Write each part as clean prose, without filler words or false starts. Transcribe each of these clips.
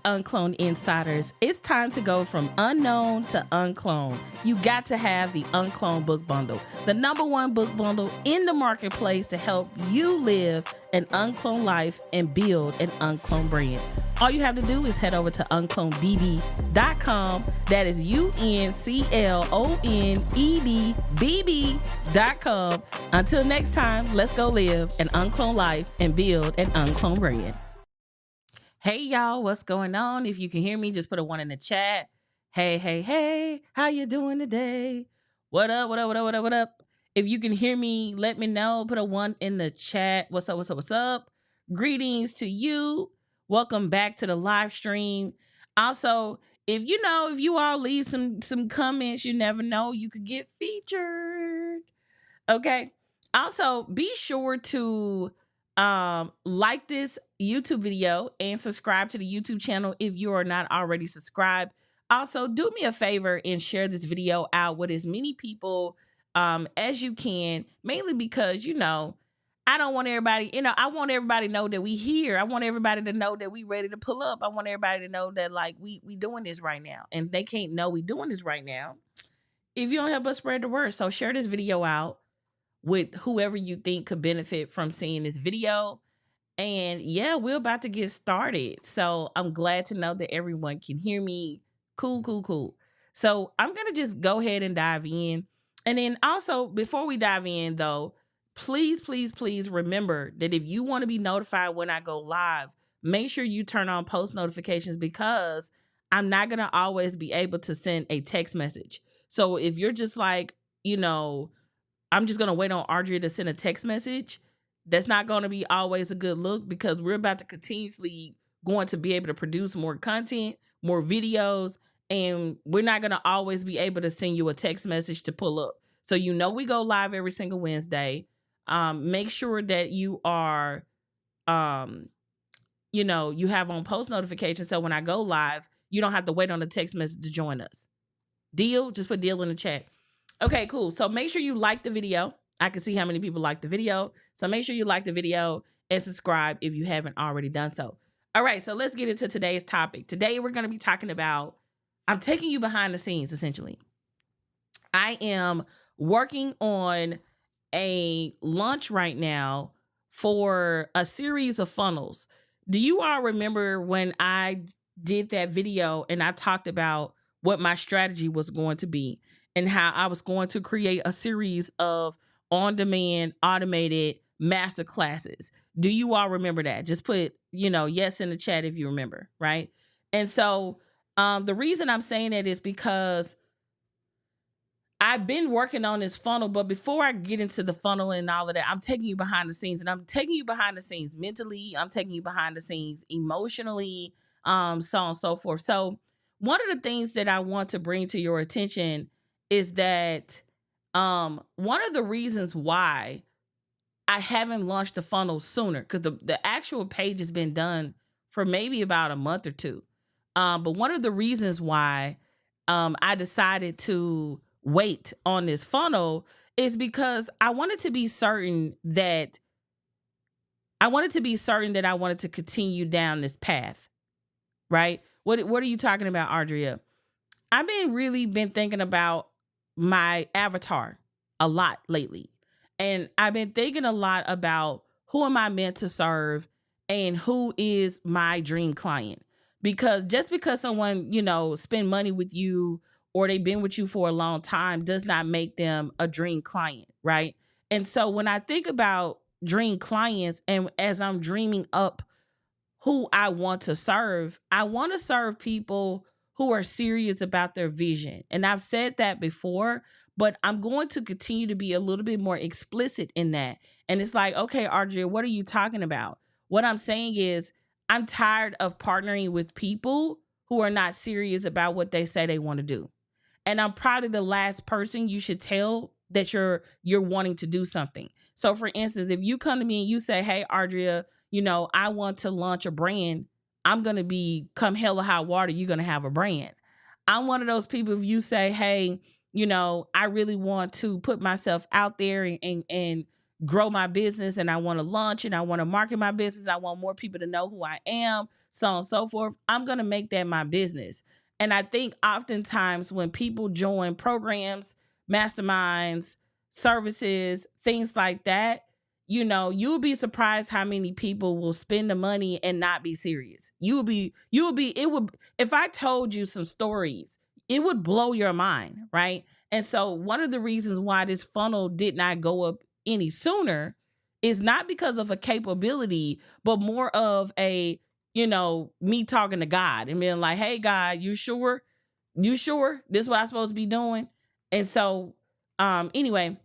UnCloned Insiders, it's time to go from unknown to uncloned. You got to have the UnCloned book bundle, the #1 book bundle in the marketplace to help you live an uncloned life and build an uncloned brand. All you have to do is head over to unclonedbb.com. That is UnClonedbb.com. Until next time, let's go live an uncloned life and build an uncloned brand. Hey y'all, what's going on? If you can hear me, just put a 1 in the chat. Hey, how you doing today? What up? If you can hear me, let me know. Put a 1 in the chat. What's up? Greetings to you. Welcome back to the live stream. Also, if you all leave some comments, you never know, you could get featured. Okay. Also, be sure to like this YouTube video and subscribe to the YouTube channel if you are not already subscribed. Also, do me a favor and share this video out with as many people as you can, mainly because, I don't want everybody, I want everybody to know that we here. I want everybody to know that we ready to pull up. I want everybody to know that we doing this right now, and they can't know we doing this right now if you don't help us spread the word. So share this video out with whoever you think could benefit from seeing this video. And yeah, we're about to get started. So I'm glad to know that everyone can hear me. Cool. So I'm going to just go ahead and dive in. And then also, before we dive in though, please remember that if you want to be notified when I go live, make sure you turn on post notifications, because I'm not going to always be able to send a text message. So if you're just like, I'm just going to wait on Audria to send a text message, that's not going to be always a good look, because we're about to continuously going to be able to produce more content, more videos, and we're not going to always be able to send you a text message to pull up. So we go live every single Wednesday. Make sure that you are, you have on post notifications, so when I go live, you don't have to wait on a text message to join us. Deal? Just put deal in the chat. Okay, cool. So make sure you like the video. I can see how many people like the video. So make sure you like the video and subscribe if you haven't already done so. All right, so let's get into today's topic. Today, we're going to be talking about, I'm taking you behind the scenes, essentially. I am working on a launch right now for a series of funnels. Do you all remember when I did that video and I talked about what my strategy was going to be and how I was going to create a series of on-demand automated masterclasses? Do you all remember that? Just put, yes in the chat if you remember, right? And so the reason I'm saying that is because I've been working on this funnel, but before I get into the funnel and all of that, I'm taking you behind the scenes, and I'm taking you behind the scenes mentally. I'm taking you behind the scenes emotionally, so on and so forth. So one of the things that I want to bring to your attention is that one of the reasons why I haven't launched the funnel sooner, because the actual page has been done for maybe about a month or two. But one of the reasons why I decided to wait on this funnel is because I wanted to be certain that I wanted to continue down this path, right? What are you talking about, Audria? I've been thinking about my avatar a lot lately. And I've been thinking a lot about who am I meant to serve and who is my dream client. Because just because someone, spend money with you or they've been with you for a long time does not make them a dream client, right? And so when I think about dream clients and as I'm dreaming up who I want to serve people who are serious about their vision. And I've said that before, but I'm going to continue to be a little bit more explicit in that. And it's like, okay, Audrey, what are you talking about? What I'm saying is, I'm tired of partnering with people who are not serious about what they say they want to do. And I'm probably the last person you should tell that you're wanting to do something. So for instance, if you come to me and you say, hey, Audria, I want to launch a brand, I'm going to be come hell or high water, you're going to have a brand. I'm one of those people, if you say, hey, I really want to put myself out there and grow my business, and I want to launch and I want to market my business. I want more people to know who I am, so on and so forth. I'm going to make that my business. And I think oftentimes when people join programs, masterminds, services, things like that, you'll be surprised how many people will spend the money and not be serious. If I told you some stories, it would blow your mind, right? And so one of the reasons why this funnel did not go up any sooner is not because of a capability, but more of me talking to God and being like, hey, God, you sure? You sure this is what I'm supposed to be doing? And so, anyway,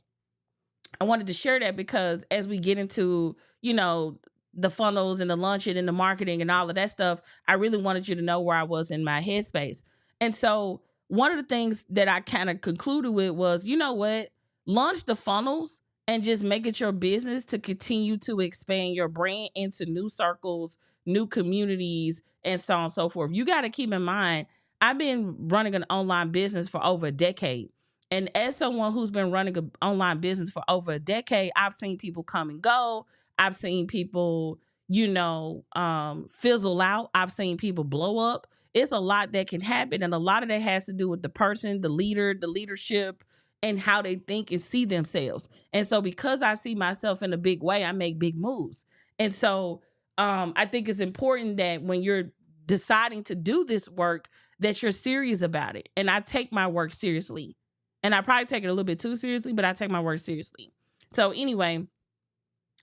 I wanted to share that because as we get into, the funnels and the launching and the marketing and all of that stuff, I really wanted you to know where I was in my headspace. And so one of the things that I kind of concluded with was, you know what? Launch the funnels and just make it your business to continue to expand your brand into new circles, new communities, and so on and so forth. You got to keep in mind, I've been running an online business for over a decade. And as someone who's been running an online business for over a decade, I've seen people come and go. I've seen people, fizzle out. I've seen people blow up. It's a lot that can happen. And a lot of that has to do with the person, the leader, the leadership, and how they think and see themselves. And so because I see myself in a big way, I make big moves. And so I think it's important that when you're deciding to do this work, that you're serious about it. And I take my work seriously. And I probably take it a little bit too seriously, but I take my work seriously. So anyway,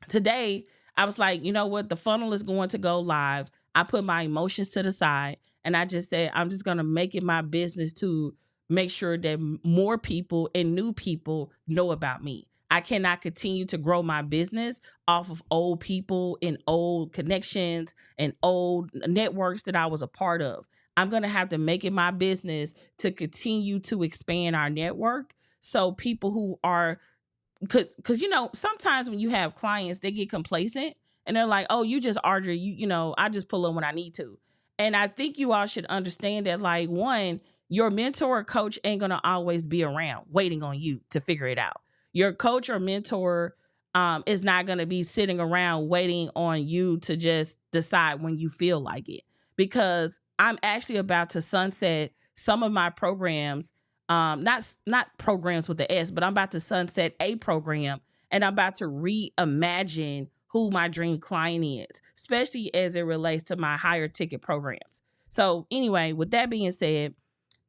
today I was like, you know what? The funnel is going to go live. I put my emotions to the side and I just said, I'm just going to make it my business to make sure that more people and new people know about me. I cannot continue to grow my business off of old people and old connections and old networks that I was a part of. I'm going to have to make it my business to continue to expand our network. So people who are, because sometimes when you have clients, they get complacent and they're like, oh, you just Audrey, I just pull in when I need to. And I think you all should understand that, like, one, your mentor or coach ain't going to always be around waiting on you to figure it out. Your coach or mentor is not going to be sitting around waiting on you to just decide when you feel like it. Because I'm actually about to sunset some of my programs, not programs with the S, but I'm about to sunset a program and I'm about to reimagine who my dream client is, especially as it relates to my higher ticket programs. So anyway, with that being said,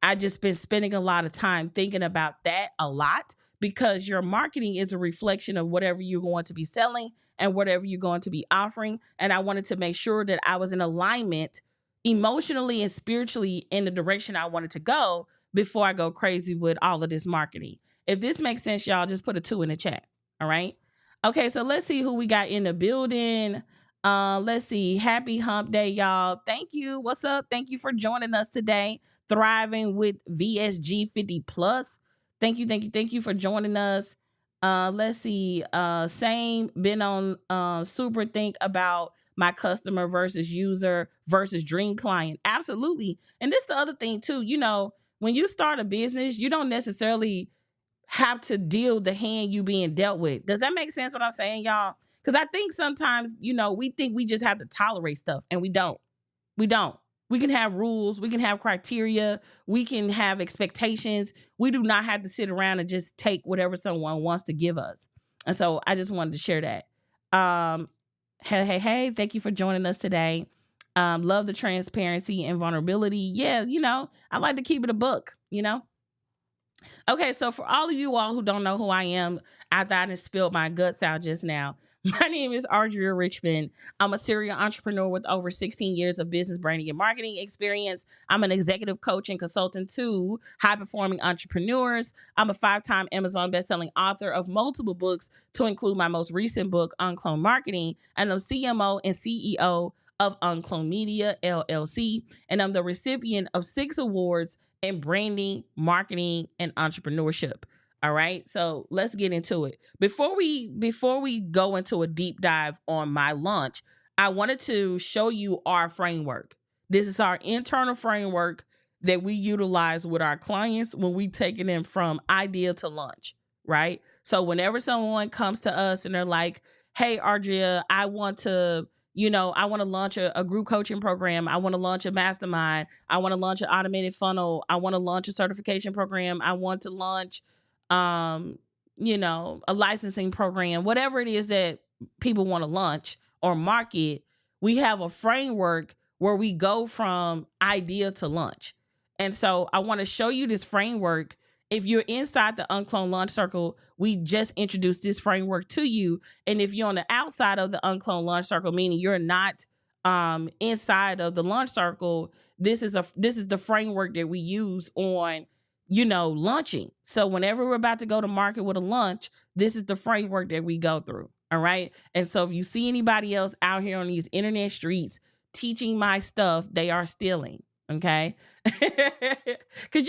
I just been spending a lot of time thinking about that a lot because your marketing is a reflection of whatever you're going to be selling and whatever you're going to be offering. And I wanted to make sure that I was in alignment emotionally and spiritually in the direction I wanted to go before I go crazy with all of this marketing. If this makes sense, y'all, just put a 2 in the chat. All right. Okay, so let's see who we got in the building. Let's see. Happy hump day, y'all. Thank you. What's up? Thank you for joining us today. Thriving with VSG 50 plus. Thank you, thank you, thank you for joining us. Let's see. Same been on super think about my customer versus user versus dream client. Absolutely. And this is the other thing too. You know, when you start a business, you don't necessarily have to deal the hand you being dealt with. Does that make sense what I'm saying, y'all? Because I think sometimes, you know, we think we just have to tolerate stuff, and we don't. We don't. We can have rules, we can have criteria, we can have expectations. We do not have to sit around and just take whatever someone wants to give us. And so I just wanted to share that. Hey, thank you for joining us today. Love the transparency and vulnerability. Yeah, you know, I like to keep it a book, you know. Okay, so for all of you all who don't know who I am, I thought I spilled my guts out just now. My name is Audria Richmond. I'm a serial entrepreneur with over 16 years of business branding and marketing experience. I'm an executive coach and consultant to high-performing entrepreneurs. I'm a 5-time Amazon bestselling author of multiple books, to include my most recent book, UnCloned Marketing, and I'm CMO and CEO of UnCloned Media, LLC, and I'm the recipient of 6 awards in branding, marketing, and entrepreneurship. All right, so let's get into it. Before we go into a deep dive on my launch, I wanted to show you our framework. This is our internal framework that we utilize with our clients when we taking them from idea to launch, right? So whenever someone comes to us and they're like, hey, Audria, I want to launch a group coaching program. I want to launch a mastermind. I want to launch an automated funnel. I want to launch a certification program. I want to launch, a licensing program, whatever it is that people want to launch or market. We have a framework where we go from idea to launch. And so I want to show you this framework. If you're inside the UnCloned Launch Circle, we just introduced this framework to you. And if you're on the outside of the UnCloned Launch Circle, meaning you're not inside of the Launch Circle, this is the framework that we use on, launching. So whenever we're about to go to market with a launch, this is the framework that we go through. All right. And so if you see anybody else out here on these internet streets teaching my stuff, they are stealing. Okay. Cause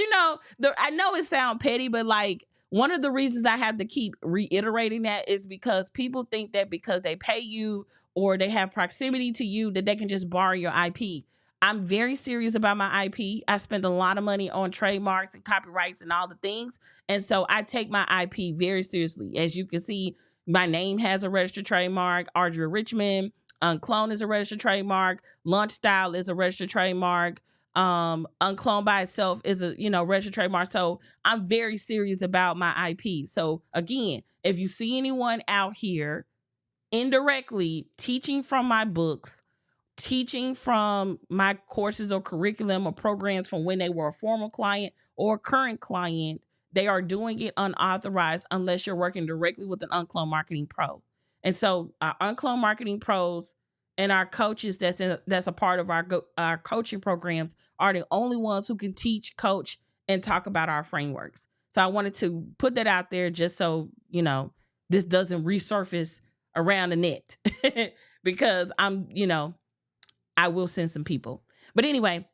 I know it sounds petty, but like one of the reasons I have to keep reiterating that is because people think that because they pay you or they have proximity to you, that they can just borrow your IP. I'm very serious about my IP. I spend a lot of money on trademarks and copyrights and all the things. And so I take my IP very seriously. As you can see, my name has a registered trademark. Audria Richmond. UnCloned is a registered trademark. Launch Style is a registered trademark. UnCloned by itself is a registered trademark. So I'm very serious about my IP. So again, if you see anyone out here indirectly teaching from my books, teaching from my courses or curriculum or programs from when they were a former client or current client, they are doing it unauthorized unless you're working directly with an UnCloned Marketing Pro. And so our UnCloned Marketing Pros and our coaches that's a part of our coaching programs are the only ones who can teach, coach, and talk about our frameworks. So I wanted to put that out there just so, this doesn't resurface around the net because I will send some people. But anyway,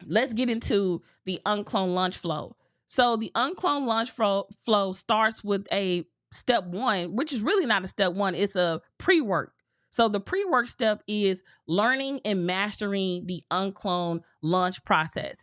let's get into the UnCloned launch flow. So the UnCloned launch flow starts with a step 1, which is really not a step 1. It's a pre-work. So the pre-work step is learning and mastering the UnCloned launch process.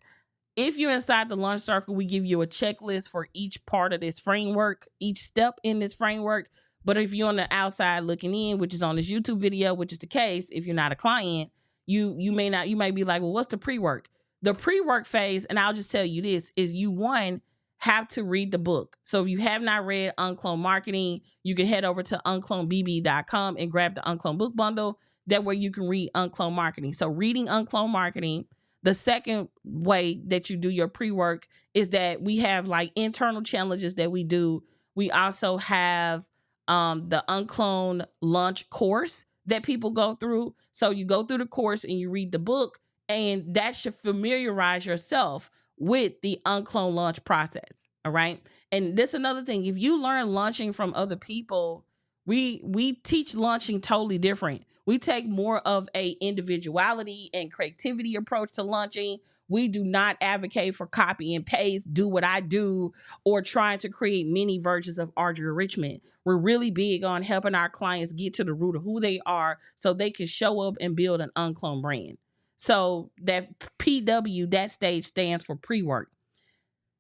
If you're inside the launch circle, we give you a checklist for each part of this framework, each step in this framework. But if you're on the outside looking in, which is on this YouTube video, which is the case, if you're not a client, you may be like, well, what's the pre-work? The pre-work phase, and I'll just tell you this, is you have to read the book. So if you have not read UnCloned Marketing, you can head over to unclonedbb.com and grab the UnCloned book bundle. That way you can read UnCloned Marketing. So reading UnCloned Marketing. The second way that you do your pre-work is that we have like internal challenges that we do. We also have the UnCloned launch course that people go through. So you go through the course and you read the book, and that should familiarize yourself with the UnCloned launch process. All right. And this another thing. If you learn launching from other people, we teach launching totally different. We take more of a individuality and creativity approach to launching. We do not advocate for copy and paste, do what I do, or trying to create many versions of Audria Richmond. We're really big on helping our clients get to the root of who they are so they can show up and build an UnCloned brand. So that PW, that stage stands for pre-work.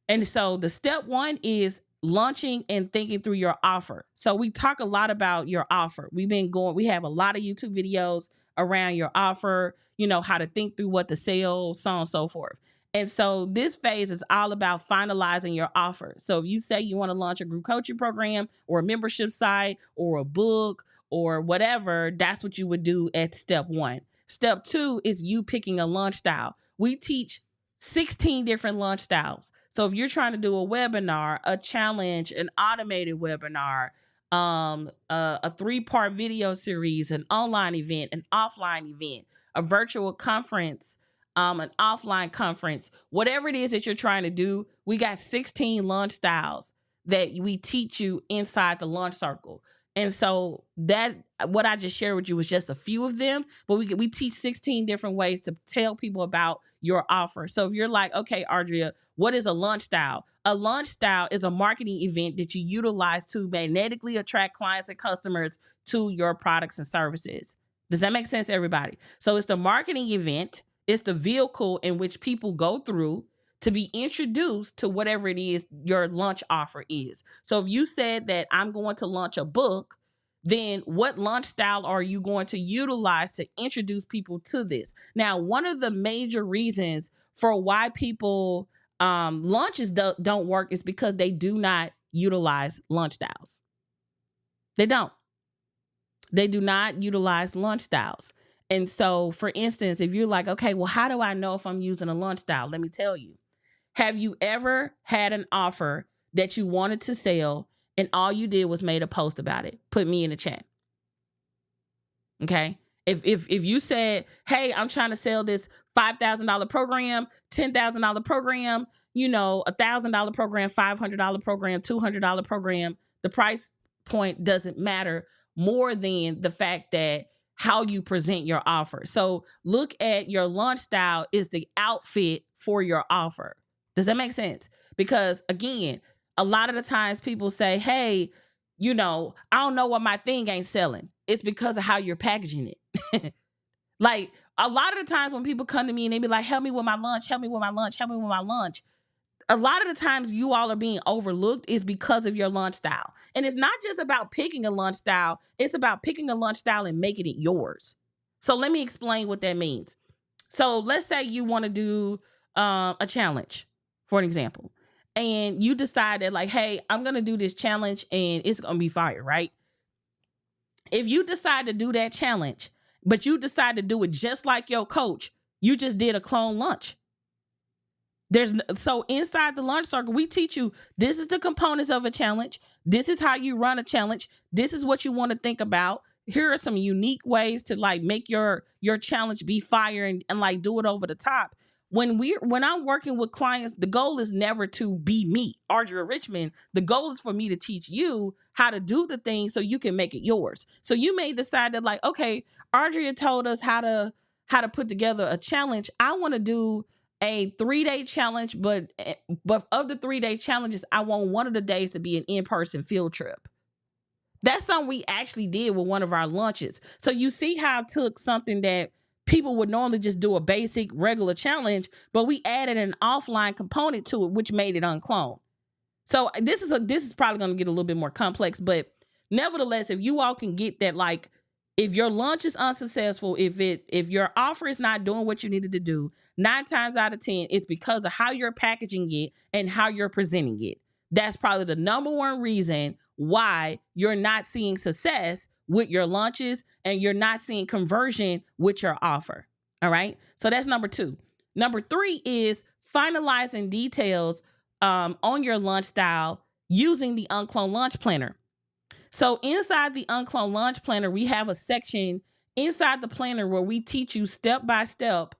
And so the step one is launching and thinking through your offer. So we talk a lot about your offer. We have a lot of YouTube videos around your offer, how to think through what to sell, so on and so forth. And so this phase is all about finalizing your offer. So if you say you want to launch a group coaching program or a membership site or a book or whatever, that's what you would do at step one. Step two is you picking a launch style. We teach 16 different launch styles. So if you're trying to do a webinar, a challenge, an automated webinar, a 3-part video series, an online event, an offline event, a virtual conference, an offline conference, whatever it is that you're trying to do, we got 16 launch styles that we teach you inside the launch circle. And so that what I just shared with you was just a few of them, but we teach 16 different ways to tell people about your offer. So if you're like, okay, Audria, what is a launch style? A launch style is a marketing event that you utilize to magnetically attract clients and customers to your products and services. Does that make sense, everybody? So it's the marketing event. It's the vehicle in which people go through to be introduced to whatever it is your launch offer is. So if you said that I'm going to launch a book, then what launch style are you going to utilize to introduce people to this? Now, one of the major reasons for why people launches don't work is because they do not utilize launch styles. They don't. They do not utilize launch styles. And so, for instance, if you're like, okay, well, how do I know if I'm using a launch style? Let me tell you. Have you ever had an offer that you wanted to sell and all you did was made a post about it? Put me in the chat. Okay. If you said, hey, I'm trying to sell this $5,000 program, $10,000 program, $1,000 program, $500 program, $200 program, the price point doesn't matter more than the fact that how you present your offer. So look at your launch style is the outfit for your offer. Does that make sense? Because again, a lot of the times people say, hey, I don't know why my thing ain't selling. It's because of how you're packaging it. Like a lot of the times when people come to me and they be like, help me with my lunch, help me with my lunch, help me with my lunch. A lot of the times you all are being overlooked is because of your launch style. And it's not just about picking a launch style. It's about picking a launch style and making it yours. So let me explain what that means. So let's say you want to do a challenge, for an example, and you decide that like, hey, I'm going to do this challenge and it's going to be fire, right? If you decide to do that challenge, but you decide to do it just like your coach, you just did a clone launch. So inside the launch circle, we teach you, this is the components of a challenge. This is how you run a challenge. This is what you want to think about. Here are some unique ways to like make your challenge be fire and like do it over the top. When I'm working with clients, the goal is never to be me, Audria Richmond. The goal is for me to teach you how to do the thing so you can make it yours. So you may decide that like, okay, Audria told us how to put together a challenge. I want to do a 3-day challenge, but of the 3-day challenges, I want one of the days to be an in-person field trip. That's something we actually did with one of our launches. So you see how I took something that people would normally just do a basic regular challenge, but we added an offline component to it, which made it uncloned. So this is probably going to get a little bit more complex, but nevertheless, if you all can get that, like, if your launch is unsuccessful, if your offer is not doing what you needed to do, 9 times out of 10, it's because of how you're packaging it and how you're presenting it. That's probably the number one reason why you're not seeing success with your launches and you're not seeing conversion with your offer. All right. So that's number 2. Number 3 is finalizing details on your launch style using the UnCloned Launch Planner. So inside the UnCloned Launch Planner, we have a section inside the planner where we teach you step by step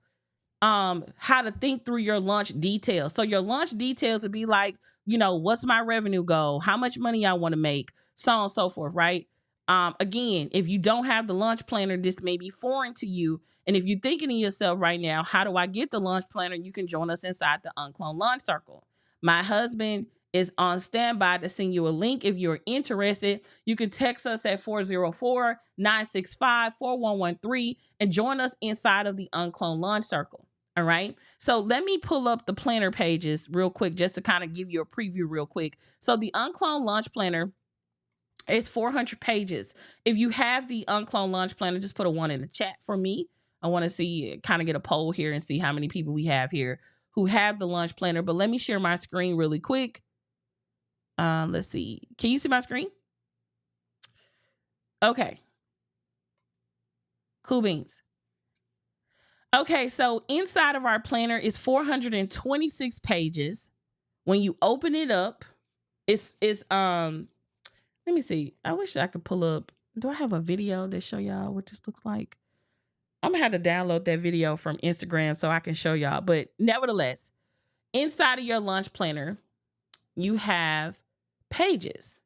how to think through your launch details. So your launch details would be like, what's my revenue goal? How much money I want to make? So on and so forth, right? Again, if you don't have the launch planner, this may be foreign to you. And if you're thinking to yourself right now, how do I get the launch planner? You can join us inside the UnCloned Launch Circle. My husband is on standby to send you a link if you're interested. You can text us at 404-965-4113 and join us inside of the UnCloned Launch Circle. All right. So let me pull up the planner pages real quick just to kind of give you a preview real quick. So the UnCloned Launch Planner is 400 pages. If you have the UnCloned Launch Planner, just put a 1 in the chat for me. I want to see, kind of get a poll here and see how many people we have here who have the launch planner. But let me share my screen really quick. Let's see. Can you see my screen? Okay. Cool beans. Okay, so inside of our planner is 426 pages. When you open it up, it's let me see. I wish I could pull up. Do I have a video that show y'all what this looks like? I'm gonna have to download that video from Instagram so I can show y'all. But nevertheless, inside of your launch planner, you have pages.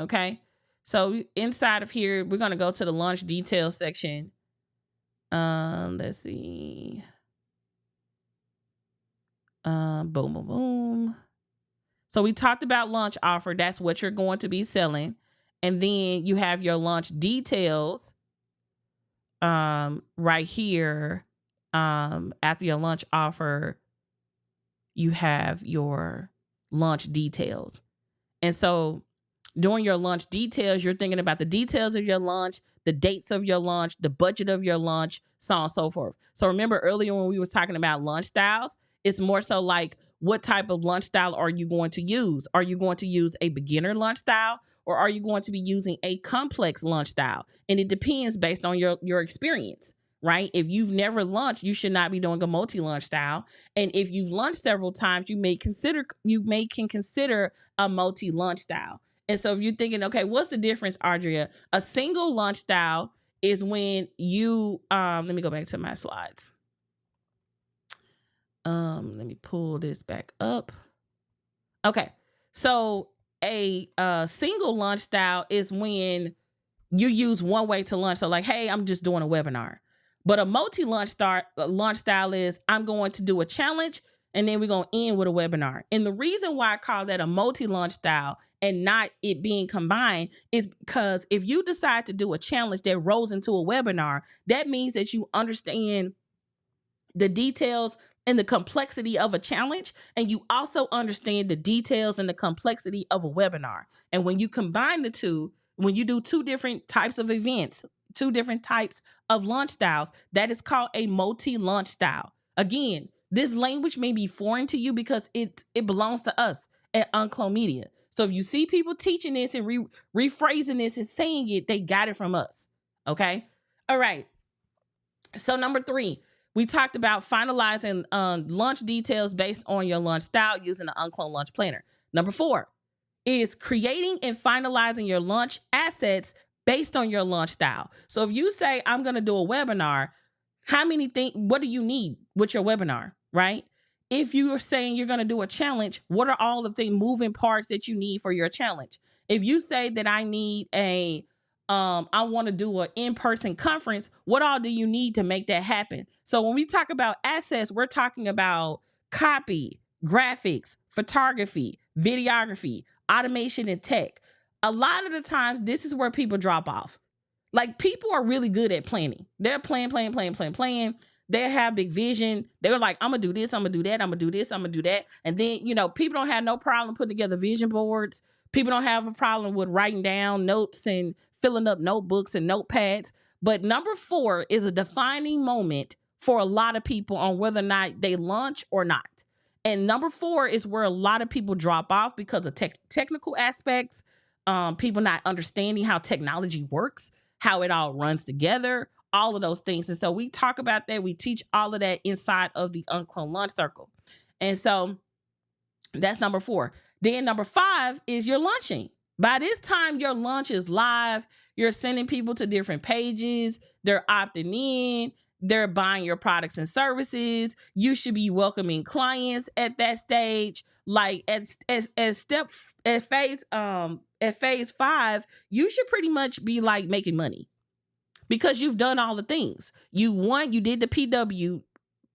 Okay. So inside of here, we're gonna go to the launch details section. Let's see. Boom, boom, boom. So we talked about launch offer. That's what you're going to be selling. And then you have your launch details right here. After your launch offer, you have your launch details. And so during your launch details, you're thinking about the details of your launch, the dates of your launch, the budget of your launch, so on and so forth. So remember earlier when we were talking about launch styles, it's more so like, what type of launch style are you going to use? Are you going to use a beginner launch style, or are you going to be using a complex launch style? And it depends based on your experience, right? If you've never launched, you should not be doing a multi-launch style. And if you've launched several times, you may consider a multi-launch style. And so if you're thinking, okay, what's the difference, Audria? A single launch style is when you, let me go back to my slides. Let me pull this back up. Okay. So a single launch style is when you use one way to launch. So like, hey, I'm just doing a webinar. But a multi-launch style is, I'm going to do a challenge and then we're going to end with a webinar. And the reason why I call that a multi-launch style and not it being combined is because if you decide to do a challenge that rolls into a webinar, that means that you understand the details and the complexity of a challenge, and you also understand the details and the complexity of a webinar. And when you combine the two, when you do two different types of events, two different types of launch styles, that is called a multi-launch style. Again, this language may be foreign to you because it belongs to us at UnCloned Media. So if you see people teaching this and rephrasing this and saying it, they got it from us. Okay. All right. So number 3, we talked about finalizing launch details based on your launch style using the UnCloned Launch Planner. Number 4 is creating and finalizing your launch assets based on your launch style. So if you say, I'm going to do a webinar, what do you need with your webinar, right? If you are saying you're going to do a challenge, what are all of the moving parts that you need for your challenge? If you say that I need I want to do an in-person conference, what all do you need to make that happen? So when we talk about assets, we're talking about copy, graphics, photography, videography, automation, and tech. A lot of the times, this is where people drop off. Like, people are really good at planning. They're planning. They have big vision. They're like, I'm going to do this, I'm going to do that, I'm going to do this, I'm going to do that. And then, people don't have no problem putting together vision boards. People don't have a problem with writing down notes and filling up notebooks and notepads. But number 4 is a defining moment for a lot of people on whether or not they launch or not. And number 4 is where a lot of people drop off because of technical aspects, people not understanding how technology works, how it all runs together, all of those things. And so we talk about that. We teach all of that inside of the UnCloned Launch Circle. And so that's number 4. Then number 5 is your launching. By this time, your launch is live. You're sending people to different pages. They're opting in. they're buying your products and services. You should be welcoming clients at that stage. Like at phase 5, you should pretty much be like making money because you've done all the things. You did the PW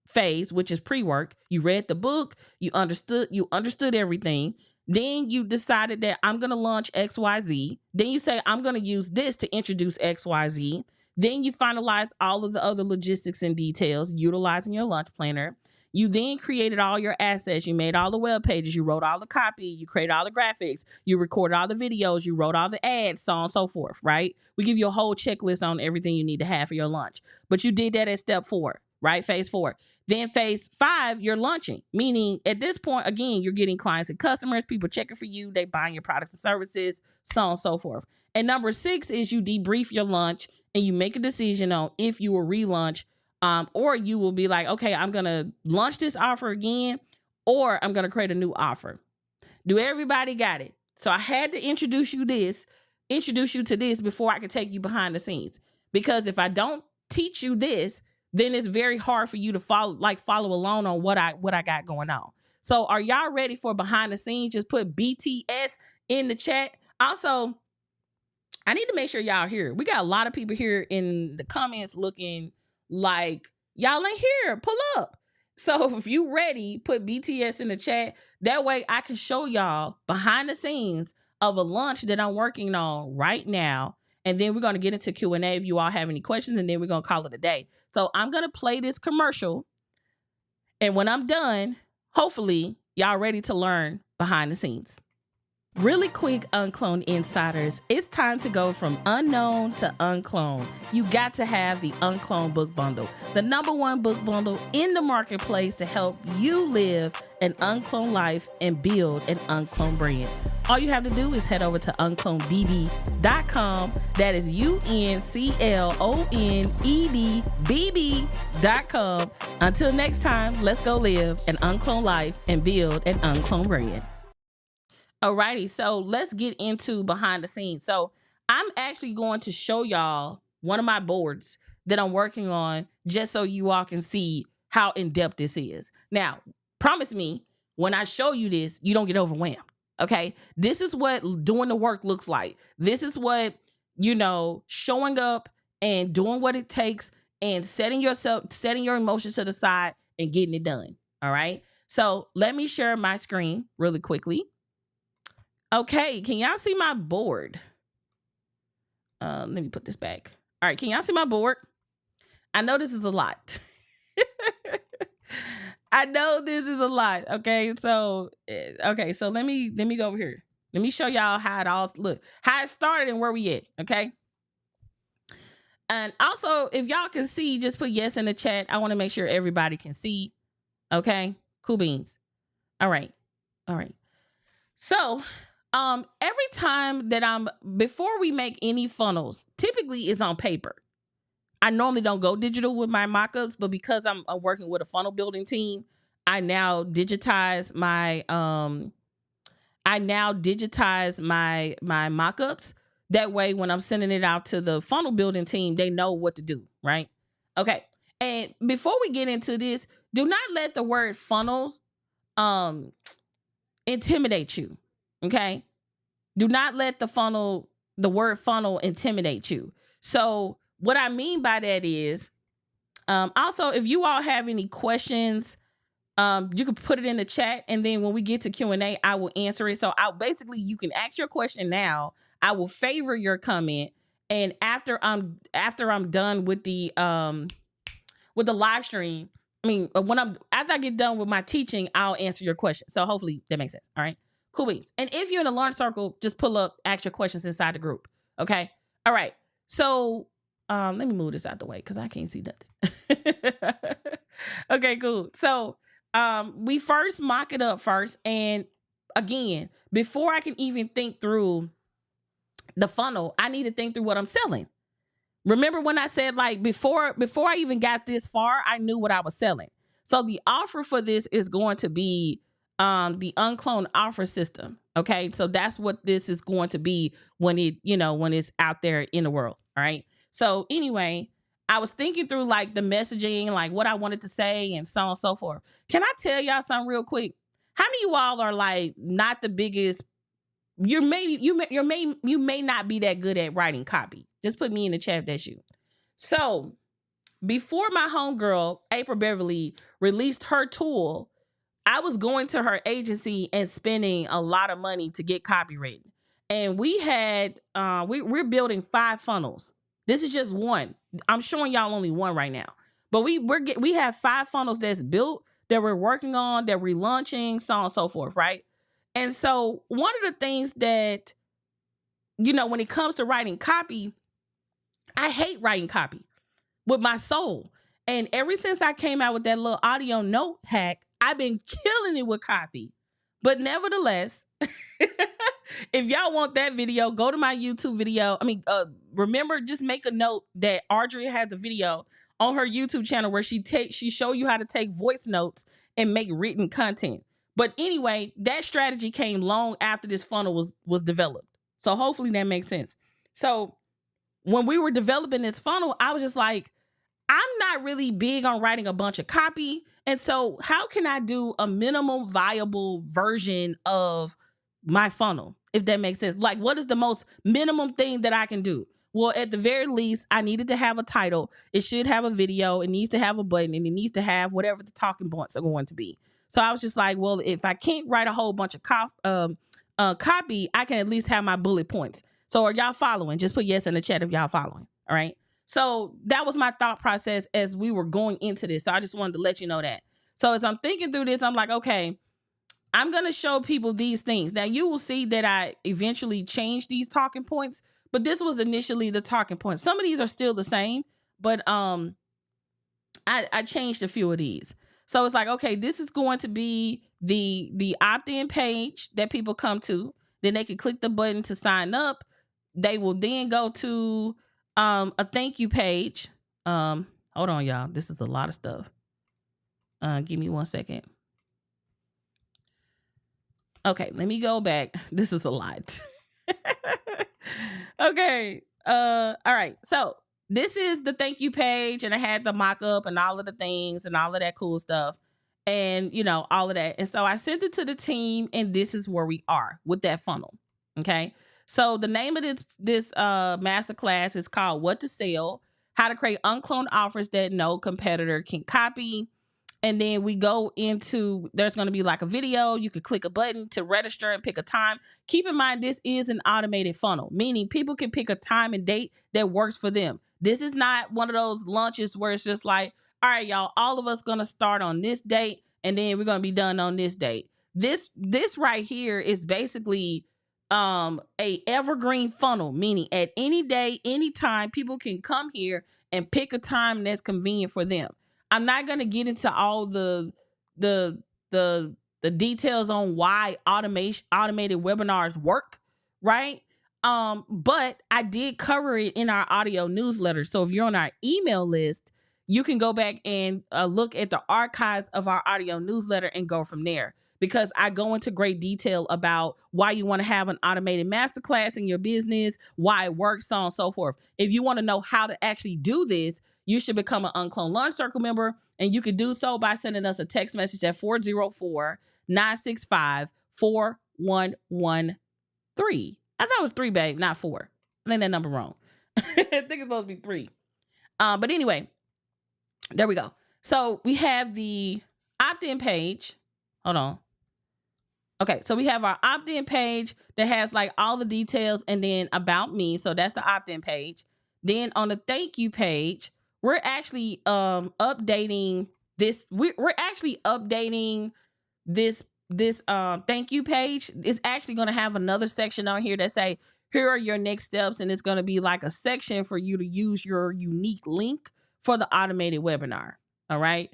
phase, which is pre-work. You read the book, you understood everything. Then you decided that I'm going to launch XYZ. Then you say, I'm going to use this to introduce XYZ. Then you finalize all of the other logistics and details utilizing your launch planner. You then created all your assets. You made all the web pages. You wrote all the copy. You created all the graphics. You recorded all the videos. You wrote all the ads, so on and so forth, right? We give you a whole checklist on everything you need to have for your launch. But you did that at step 4, right? Phase 4. Then phase 5, you're launching, meaning at this point, again, you're getting clients and customers, people checking for you, they buying your products and services, so on and so forth. And number 6 is you debrief your launch and you make a decision on if you will relaunch, or you will be like, okay, I'm going to launch this offer again, or I'm going to create a new offer. Do everybody got it? So I had to introduce you to this before I could take you behind the scenes. Because if I don't teach you this, then it's very hard for you to follow along on what I got going on. So are y'all ready for behind the scenes? Just put BTS in the chat. Also, I need to make sure y'all here. We got a lot of people here in the comments looking like y'all ain't here. Pull up. So if you ready, put BTS in the chat. That way I can show y'all behind the scenes of a launch that I'm working on right now. And then we're going to get into Q&A if you all have any questions, and then we're going to call it a day. So I'm going to play this commercial. And when I'm done, hopefully y'all ready to learn behind the scenes. Really quick, UnCloned Insiders, it's time to go from unknown to uncloned. You got to have the UnCloned book bundle, the #1 book bundle in the marketplace to help you live an uncloned life and build an uncloned brand. All you have to do is head over to unclonedbb.com. That is unclonedbb.com. Until next time, let's go live an uncloned life and build an uncloned brand. Alrighty, so let's get into behind the scenes. So I'm actually going to show y'all one of my boards that I'm working on just so you all can see how in-depth this is. Now, promise me, when I show you this, you don't get overwhelmed, okay? This is what doing the work looks like. This is what, showing up and doing what it takes and setting your emotions to the side and getting it done, all right? So let me share my screen really quickly. Okay, can y'all see my board? Let me put this back. All right, can y'all see my board? I know this is a lot. I know this is a lot. Okay, so let me go over here. Let me show y'all how it started and where we at. Okay. And also, if y'all can see, just put yes in the chat. I want to make sure everybody can see. Okay, cool beans. All right. So, every time that before we make any funnels, typically it's on paper. I normally don't go digital with my mockups, but because I'm working with a funnel building team, I now digitize my mockups. That way, when I'm sending it out to the funnel building team, they know what to do, right? Okay. And before we get into this, do not let the word funnels intimidate you. Okay. Do not let the word funnel intimidate you. So what I mean by that is, also, if you all have any questions, you can put it in the chat. And then when we get to Q&A, I will answer it. So you can ask your question now. I will favor your comment. And after I'm done with the live stream, after I get done with my teaching, I'll answer your question. So hopefully that makes sense. All right. Cool beans. And if you're in a launch circle, just pull up, ask your questions inside the group. Okay. All right. So let me move this out the way because I can't see nothing. Okay, cool. So we first mock it up first. And again, before I can even think through the funnel, I need to think through what I'm selling. Remember when I said before I even got this far, I knew what I was selling. So the offer for this is going to be the UnCloned offer system. Okay. So that's what this is going to be when it's out there in the world. All right. So anyway, I was thinking through like the messaging, like what I wanted to say and so on and so forth. Can I tell y'all something real quick? How many of you all are like not the biggest? You may not be that good at writing copy. Just put me in the chat if that's you. So before my homegirl, April Beverly, released her tool, I was going to her agency and spending a lot of money to get copywritten. And we had, we're building 5 funnels. This is just one. I'm showing y'all only one right now. But we have 5 funnels that's built, that we're working on, that we're launching, so on and so forth, right? And so one of the things that, when it comes to writing copy, I hate writing copy with my soul. And ever since I came out with that little audio note hack, I've been killing it with copy. But nevertheless, if y'all want that video, go to my YouTube video. Remember, just make a note that Audria has a video on her YouTube channel where she show you how to take voice notes and make written content. But anyway, that strategy came long after this funnel was developed. So hopefully that makes sense. So when we were developing this funnel, I was just like, I'm not really big on writing a bunch of copy. And so how can I do a minimum viable version of my funnel, if that makes sense? Like, what is the most minimum thing that I can do? Well, at the very least, I needed to have a title. It should have a video. It needs to have a button, and it needs to have whatever the talking points are going to be. So I was just like, well, if I can't write a whole bunch of copy, I can at least have my bullet points. So are y'all following? Just put yes in the chat if y'all following. All right. So that was my thought process as we were going into this. So I just wanted to let you know that. So as I'm thinking through this, I'm like, okay, I'm going to show people these things. Now you will see that I eventually changed these talking points, but this was initially the talking points. Some of these are still the same, but I changed a few of these. So it's like, okay, this is going to be the opt-in page that people come to. Then they can click the button to sign up. They will then go to a thank you page. Hold on, y'all. This is a lot of stuff. Give me 1 second. Okay, let me go back. This is a lot. Okay. All right. So this is the thank you page, and I had the mock-up and all of the things and all of that cool stuff, and all of that. And so I sent it to the team, and this is where we are with that funnel. Okay. So the name of this masterclass is called What to Sell: How to Create Uncloned Offers That No Competitor Can Copy. And then we go into, there's going to be like a video. You could click a button to register and pick a time. Keep in mind, this is an automated funnel, meaning people can pick a time and date that works for them. This is not one of those launches where it's just like, all right, y'all, all of us going to start on this date, and then we're going to be done on this date. This right here is basically a evergreen funnel, meaning at any day, any time, people can come here and pick a time that's convenient for them. I'm not going to get into all the details on why automated webinars work, right? But I did cover it in our audio newsletter. So if you're on our email list, you can go back and look at the archives of our audio newsletter and go from there, because I go into great detail about why you want to have an automated masterclass in your business, why it works, so on and so forth. If you want to know how to actually do this, you should become an UnCloned Launch Circle member, and you can do so by sending us a text message at 404-965-4113. I thought it was 3, babe, not 4. I think that number wrong. I think it's supposed to be 3. But anyway, there we go. So we have the opt-in page. Hold on. Okay, so we have our opt-in page that has like all the details, and then about me. So that's the opt-in page. Then on the thank you page, we're actually updating this. We're actually updating this thank you page. It's actually going to have another section on here that say, here are your next steps, and it's going to be like a section for you to use your unique link for the automated webinar. All right.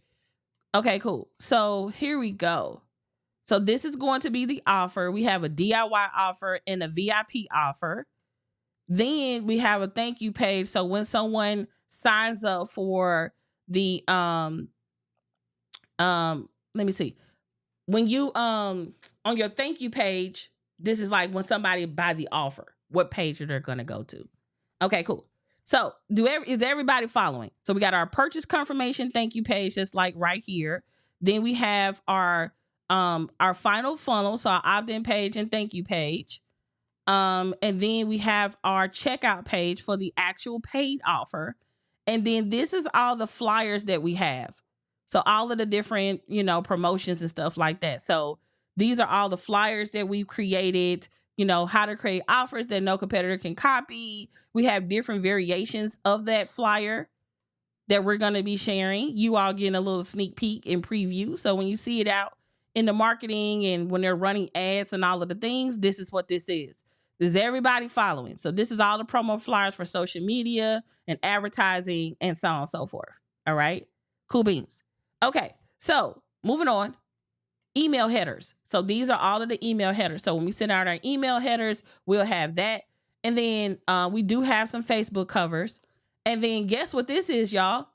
Okay, cool. So here we go. So this is going to be the offer. We have a DIY offer and a VIP offer. Then we have a thank you page. So when someone signs up for the let me see. When you on your thank you page, this is like when somebody buy the offer, what page they're going to go to. Okay, cool. So is everybody following? So we got our purchase confirmation thank you page, just like right here. Then we have our final funnel, so our opt-in page and thank you page. And then we have our checkout page for the actual paid offer. And then this is all the flyers that we have. So all of the different, promotions and stuff like that. So these are all the flyers that we've created, how to create offers that no competitor can copy. We have different variations of that flyer that we're going to be sharing. You all getting a little sneak peek and preview. So when you see it out in the marketing and when they're running ads and all of the things, this is what this is. This is everybody following. So this is all the promo flyers for social media and advertising and so on and so forth. All right. Cool beans. Okay. So moving on. Email headers. So these are all of the email headers. So when we send out our email headers, we'll have that. And then we do have some Facebook covers. And then guess what this is, y'all?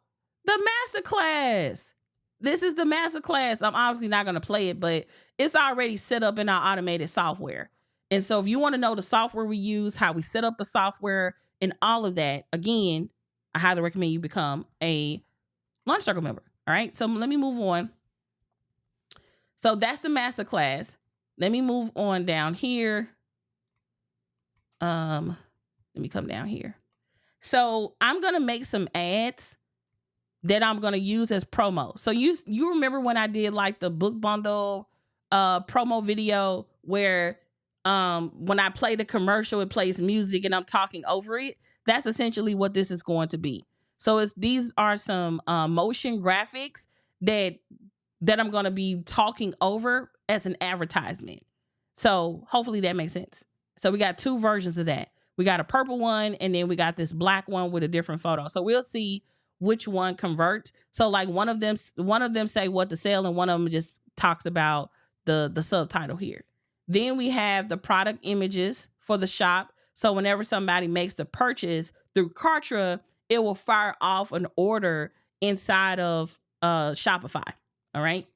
The Masterclass. This is the Masterclass. I'm obviously not going to play it, but it's already set up in our automated software. And so if you want to know the software we use, how we set up the software and all of that, again, I highly recommend you become a Launch Circle member. All right. So let me move on. So that's the Masterclass. Let me move on down here. Let me come down here. So I'm going to make some ads that I'm going to use as promo. So you remember when I did like the book bundle promo video where when I play the commercial, it plays music and I'm talking over it? That's essentially what this is going to be. So these are some motion graphics that I'm going to be talking over as an advertisement. So hopefully that makes sense. So we got two versions of that. We got a purple one and then we got this black one with a different photo. So we'll see which one converts. So like one of them say what to sell and one of them just talks about the subtitle here. Then we have the product images for the shop. So whenever somebody makes the purchase through Kartra, it will fire off an order inside of Shopify. All right.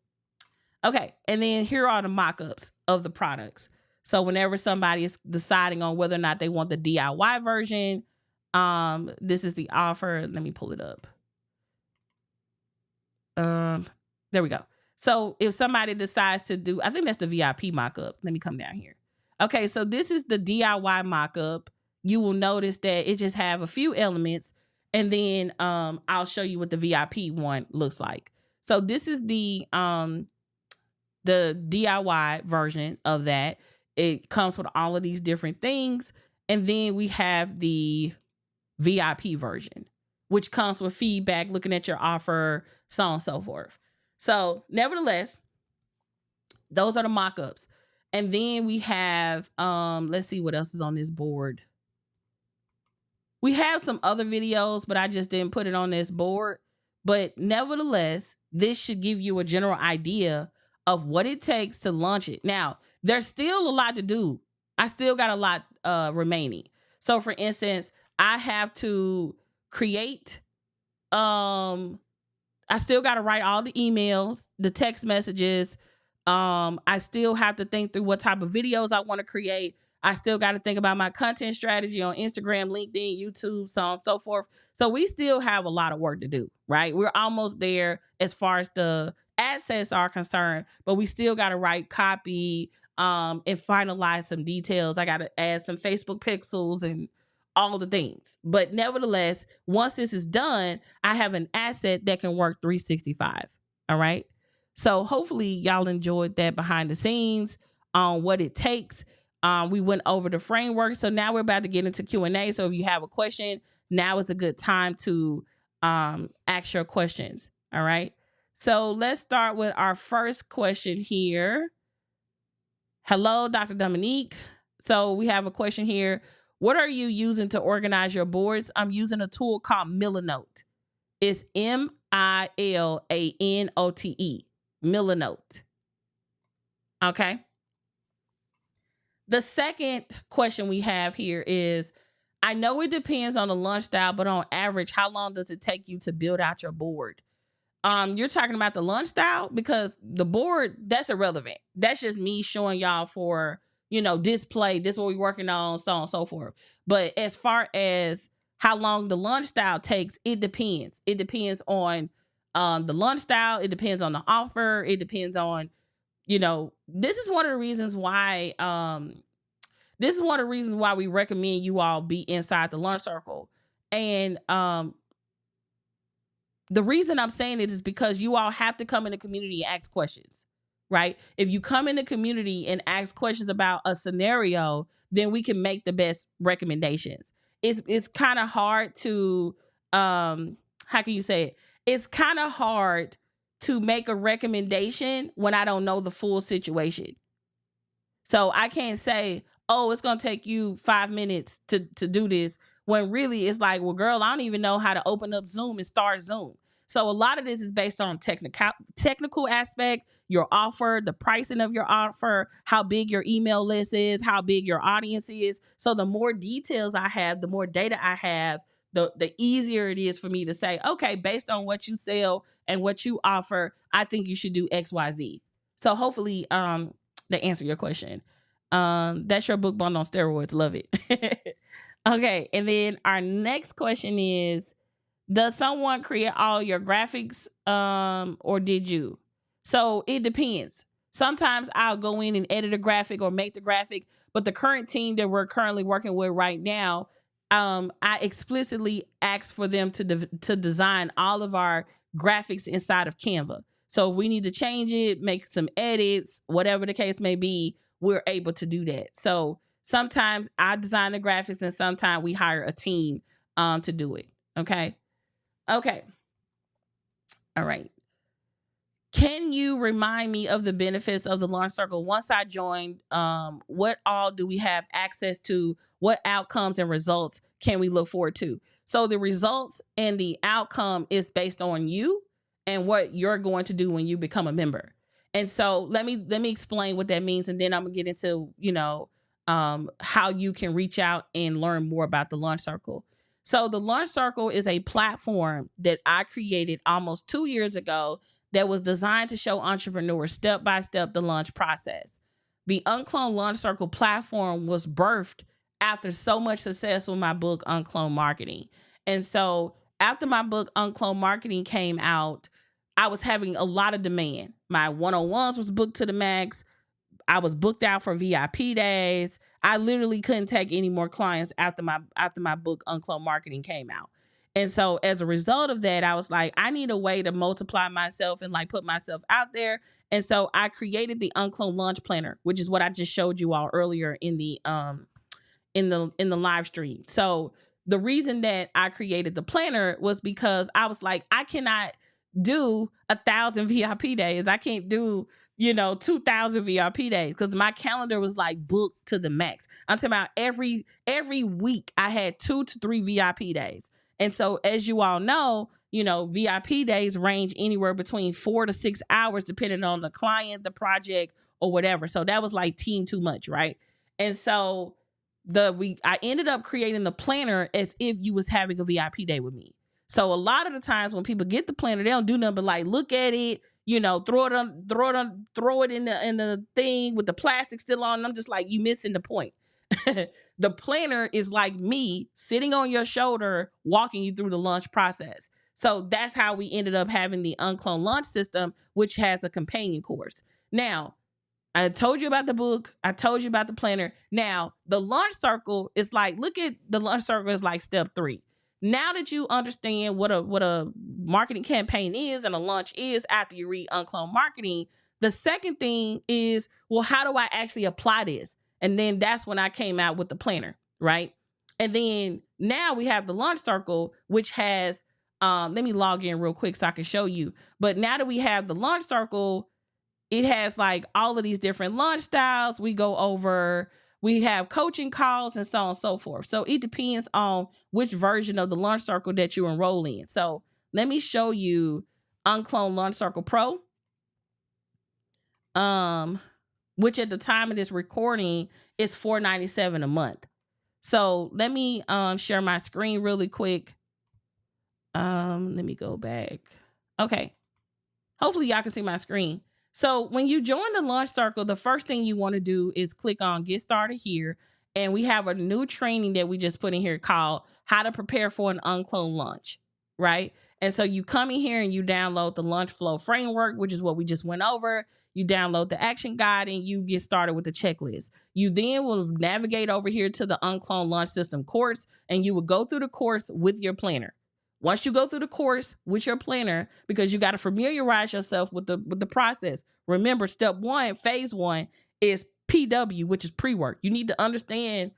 Okay. And then here are the mock-ups of the products. So whenever somebody is deciding on whether or not they want the DIY version, this is the offer. Let me pull it up. There we go. So if somebody decides to do, I think that's the VIP mock-up. Let me come down here. Okay. So this is the DIY mock-up. You will notice that it just have a few elements and then I'll show you what the VIP one looks like. So this is the DIY version of that. It comes with all of these different things. And then we have the VIP version, which comes with feedback, looking at your offer, so on and so forth. So nevertheless, those are the mock-ups. And then we have, let's see what else is on this board. We have some other videos, but I just didn't put it on this board. But nevertheless, this should give you a general idea of what it takes to launch it. Now, there's still a lot to do. I still got a lot remaining. So for instance, I have to create, I still got to write all the emails, the text messages. I still have to think through what type of videos I want to create. I still got to think about my content strategy on Instagram, LinkedIn, YouTube, so on and so forth. So we still have a lot of work to do, right? We're almost there as far as the ad sets are concerned, but we still got to write copy and finalize some details. I got to add some Facebook pixels and all the things. But nevertheless, once this is done, I have an asset that can work 365. All right. So hopefully y'all enjoyed that behind the scenes on what it takes. We went over the framework. So now we're about to get into Q&A. So if you have a question, now is a good time to ask your questions. All right. So let's start with our first question here. Hello, Dr. Dominique. So we have a question here. What are you using to organize your boards? I'm using a tool called Milanote. It's Milanote. Milanote. Okay. The second question we have here is, I know it depends on the launch style, but on average, how long does it take you to build out your board? You're talking about the launch style, because the board, that's irrelevant. That's just me showing y'all for, display, this is what we're working on, so on and so forth. But as far as How long the launch style takes, it depends. It depends on the launch style. It depends on the offer. It depends on, this is one of the reasons why we recommend you all be inside the launch circle. And the reason I'm saying it is because you all have to come in the community and ask questions, right? If you come in the community and ask questions about a scenario, then we can make the best recommendations. It's kind of hard to how can you say it? It's kind of hard to make a recommendation when I don't know the full situation. So I can't say, oh, it's going to take you 5 minutes to do this, when really it's like, well, girl, I don't even know how to open up Zoom and start Zoom. So a lot of this is based on technical aspect, your offer, the pricing of your offer, how big your email list is, how big your audience is. So the more details I have, the more data I have, the easier it is for me to say, okay, based on what you sell and what you offer, I think you should do XYZ. So hopefully to answer your question. That's your book bundle on steroids. Love it. Okay. And then our next question is, does someone create all your graphics or did you? So it depends. Sometimes I'll go in and edit a graphic or make the graphic, but the current team that we're currently working with right now, I explicitly asked for them to design all of our graphics inside of Canva. So if we need to change it, make some edits, whatever the case may be, we're able to do that. So sometimes I design the graphics and sometimes we hire a team to do it. Okay. Okay. All right. Can you remind me of the benefits of the Launch Circle? Once I joined, what all do we have access to? What outcomes and results can we look forward to? So the results and the outcome is based on you and what you're going to do when you become a member. And so let me explain what that means, and then I'm gonna get into how you can reach out and learn more about the Launch Circle. So the Launch Circle is a platform that I created almost 2 years ago that was designed to show entrepreneurs step-by-step the launch process. The UnCloned Launch Circle platform was birthed after so much success with my book, UnCloned Marketing. And so after my book, UnCloned Marketing came out, I was having a lot of demand. My one-on-ones was booked to the max. I was booked out for VIP days. I literally couldn't take any more clients after my book, UnCloned Marketing, came out. And so as a result of that, I was like, I need a way to multiply myself and like put myself out there. And so I created the UnCloned Launch Planner, which is what I just showed you all earlier in the live stream. So the reason that I created the planner was because I was like, I cannot do 1,000 VIP days. I can't do 2,000 VIP days because my calendar was like booked to the max. I'm talking about every week I had 2 to 3 VIP days. And so as you all know, VIP days range anywhere between 4 to 6 hours, depending on the client, the project, or whatever. So that was like too much, right? And so I ended up creating the planner as if you was having a VIP day with me. So a lot of the times when people get the planner, they don't do nothing but like look at it, throw it in the thing with the plastic still on. And I'm just like, you missing the point. The planner is like me sitting on your shoulder, walking you through the launch process. So that's how we ended up having the UnCloned Launch System, which has a companion course. Now, I told you about the book. I told you about the planner. Now, the Launch Circle is like, look at the Launch Circle is like step 3. Now that you understand what a marketing campaign is and a launch is after you read UnCloned Marketing, the second thing is, well, how do I actually apply this? And then that's when I came out with the planner, right? And then now we have the Launch Circle, which has, let me log in real quick so I can show you. But now that we have the Launch Circle, it has like all of these different launch styles. We have coaching calls and so on and so forth. So it depends on which version of the Launch Circle that you enroll in. So let me show you UnCloned Launch Circle Pro. Which at the time of this recording is $497 a month. So let me share my screen really quick. Let me go back. Okay. Hopefully y'all can see my screen. So when you join the Launch Circle, the first thing you want to do is click on Get Started Here. And we have a new training that we just put in here called How to Prepare for an UnCloned Launch, right? And so you come in here and you download the launch flow framework, which is what we just went over. You download the action guide and you get started with the checklist. You then will navigate over here to the UnCloned Launch System course, and you will go through the course with your planner. Once you go through the course with your planner, because you got to familiarize yourself with the process. Remember, step one, phase one is PW, which is pre-work. You need to understand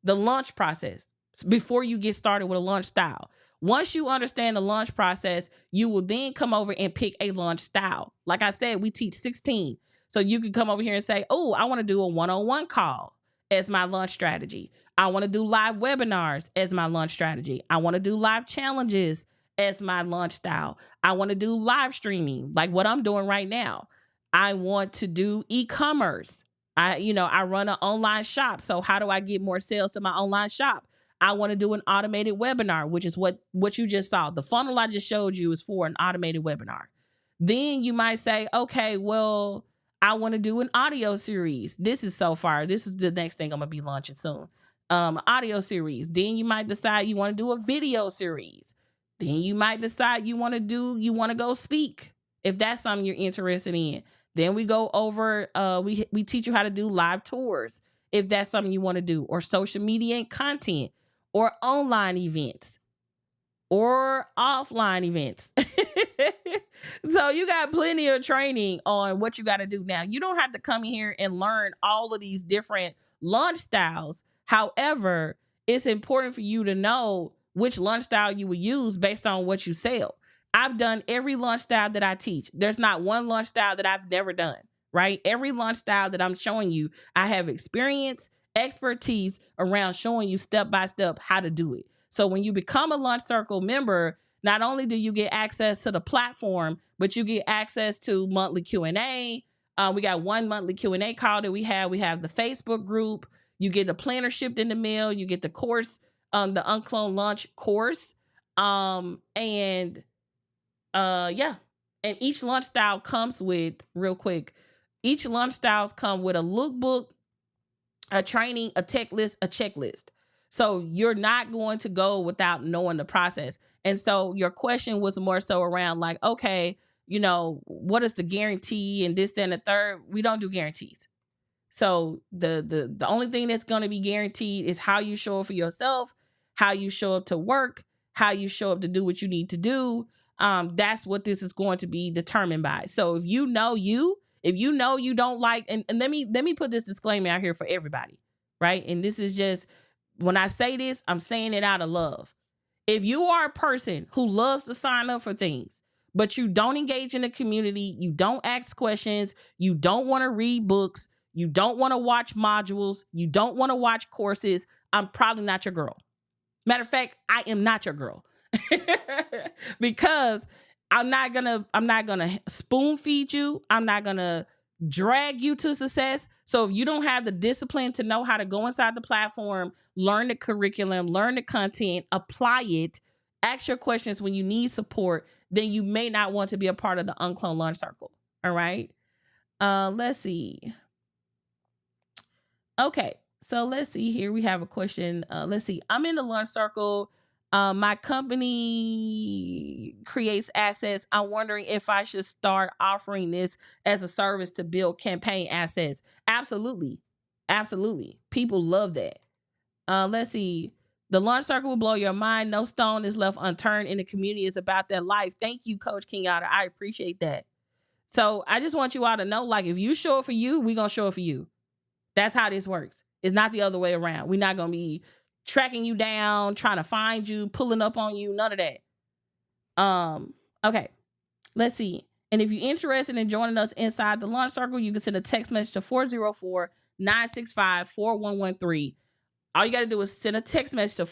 the launch process before you get started with a launch style. Once you understand the launch process, you will then come over and pick a launch style. Like I said, we teach 16. So you can come over here and say, oh, I want to do a one-on-one call as my launch strategy. I want to do live webinars as my launch strategy. I want to do live challenges as my launch style. I want to do live streaming, like what I'm doing right now. I want to do e-commerce. I run an online shop. So how do I get more sales to my online shop? I want to do an automated webinar, which is what you just saw. The funnel I just showed you is for an automated webinar. Then you might say, okay, well, I want to do an audio series. This is so far. This is the next thing I'm going to be launching soon. Audio series. Then you might decide you want to do a video series. Then you might decide you want to go speak, if that's something you're interested in. Then we go over, we teach you how to do live tours, if that's something you want to do, or social media and content, or online events, or offline events. So you got plenty of training on what you got to do. Now, you don't have to come in here and learn all of these different launch styles. However, it's important for you to know which launch style you will use based on what you sell. I've done every launch style that I teach. There's not one launch style that I've never done, right? Every launch style that I'm showing you, I have experience, expertise around showing you step by step how to do it. So when you become a Launch Circle member, not only do you get access to the platform, but you get access to monthly Q&A. We got one monthly Q&A call that we have. We have the Facebook group. You get the planner shipped in the mail. You get the course, the UnCloned Launch course. And each launch style comes with, real quick, each launch styles come with a lookbook, a training, a tech list, a checklist. So you're not going to go without knowing the process. And so your question was more so around like, okay, what is the guarantee and this, that, and the third? We don't do guarantees. So the only thing that's going to be guaranteed is how you show up for yourself, how you show up to work, how you show up to do what you need to do. That's what this is going to be determined by. So if you know you don't like, and let me put this disclaimer out here for everybody, right? And this is just, when I say this, I'm saying it out of love. If you are a person who loves to sign up for things, but you don't engage in the community, you don't ask questions, you don't want to read books, you don't want to watch modules, you don't want to watch courses, I'm probably not your girl. Matter of fact, I am not your girl. Because I'm not gonna spoon feed you. I'm not gonna drag you to success. So if you don't have the discipline to know how to go inside the platform, learn the curriculum, learn the content, apply it, ask your questions when you need support, then you may not want to be a part of the UnCloned Launch Circle. All right. Let's see. Okay. So let's see here. We have a question. Let's see. I'm in the Launch Circle. My company creates assets. I'm wondering if I should start offering this as a service to build campaign assets. Absolutely. Absolutely. People love that. Let's see. The Launch Circle will blow your mind. No stone is left unturned in the community. It's about that life. Thank you, Coach King Otter. I appreciate that. So I just want you all to know, like, if you show up for you, we're going to show up for you. That's how this works. It's not the other way around. We're not going to be tracking you down, trying to find you, pulling up on you, none of that. Okay, let's see. And if you're interested in joining us inside the Launch Circle, you can send a text message to 404-965-4113. All you got to do is send a text message to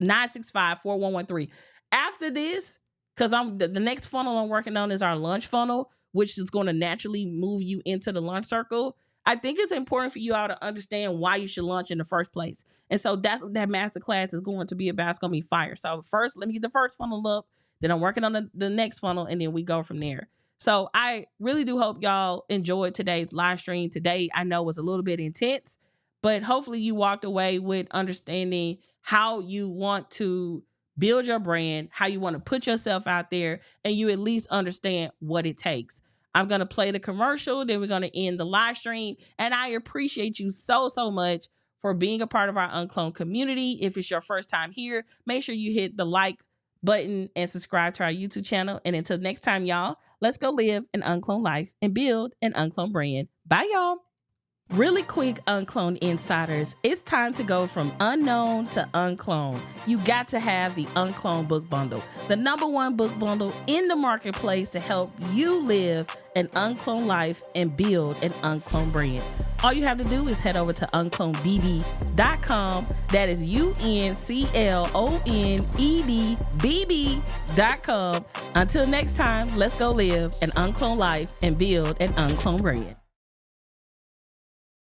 404-965-4113. After this, because the next funnel I'm working on is our launch funnel, which is going to naturally move you into the Launch Circle. I think it's important for you all to understand why you should launch in the first place. And so that's what that masterclass is going to be about. It's going to be fire. So first, let me get the first funnel up. Then I'm working on the next funnel, and then we go from there. So I really do hope y'all enjoyed today's live stream. Today, I know was a little bit intense, but hopefully you walked away with understanding how you want to build your brand, how you want to put yourself out there, and you at least understand what it takes. I'm going to play the commercial, then we're going to end the live stream. And I appreciate you so much for being a part of our UnCloned community. If it's your first time here, make sure you hit the like button and subscribe to our YouTube channel. And until next time, y'all, let's go live an uncloned life and build an uncloned brand. Bye, y'all. Really quick, UnCloned insiders, it's time to go from unknown to uncloned. You got to have the UnCloned book bundle, the #1 book bundle in the marketplace to help you live an uncloned life and build an uncloned brand. All you have to do is head over to unclonedbb.com. That is unclonedbb.com. Until next time, let's go live an uncloned life and build an uncloned brand.